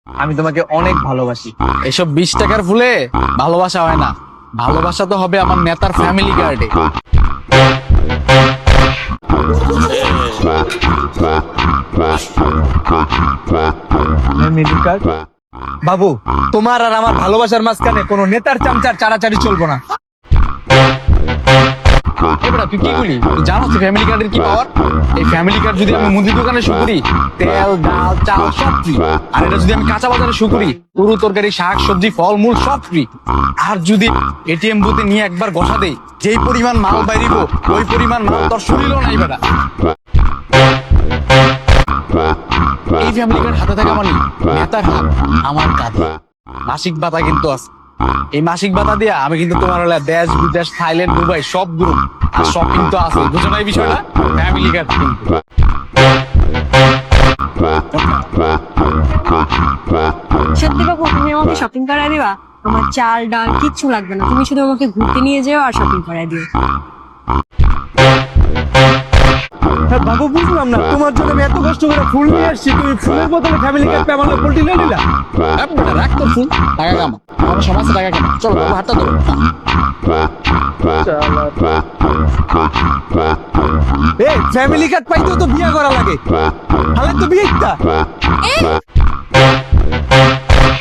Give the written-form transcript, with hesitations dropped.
আমি তোমাকে অনেক ভালোবাসি। এসব 20 টাকার ফুলে ভালোবাসা হয় না, ভালোবাসা তো হবে আমার নেতার ফ্যামিলি কার্ডে। Family card? বাবু, তোমার আর আমার ভালোবাসার মাঝখানে কোনো নেতার চামচার চাড়াচাড়ি চলবো না। এবারে তুই কি বলি, তুই জানো তো ফ্যামিলি কার্ডের কি পাওয়ার? এই ফ্যামিলি কার্ড যদি আমি মুদি দোকানে শু করি, তেল ডাল চাল সব ফ্রি। আর এটা যদি আমি কাঁচা বাজারে শু করি, তরু তরকারি শাক সবজি ফল মূল সব ফ্রি। আর যদি এটিএম বুথে নিয়ে একবার ঘষা দেই, যেই পরিমাণ মাল বাইরিব ওই পরিমাণ মাল তোর শরীরও নাই বেটা। এই ফ্যামিলি কার্ড হাতে থাকা মানে নেতার হাত আমার কাঁধে। মাসিক ভাতা কিন্তু আছে, এই মাসিক ভাতা দিয়া আমি কিন্তু তোমার হলে দেশ বিদেশ থাইল্যান্ড দুবাই সব গ্রুপ আর শপিং তো আছে, বুঝো না এই বিষয়টা? ফ্যামিলি কার্ড কিন্তু সত্যি বাবু, তুমি আমাকে শপিং করায় দিবা? আমার চাল ডাল কিচ্ছু লাগবে না, তুমি শুধু আমাকে ঘুরতে নিয়ে যেও আর শপিং করায় দিও। হ্যাঁ, বাবু বুঝলাম না, তোমার জন্য আমি এত কষ্ট করে ফুল নিয়ে আসছি, তুমি ফুলের বদলে ফ্যামিলি কার্ড পেয়ে আমার পোল্ট্রি নিয়ে নিলা। রাখ তোর ফুল, টাকা কামা, আমার সমাজে টাকা কেন, চলো বাবু হাতটা ধরো। এই ফ্যামিলি কার্ড পাইতেও তো বিয়ে করা লাগে, তাহলে তো বিয়ে একটা।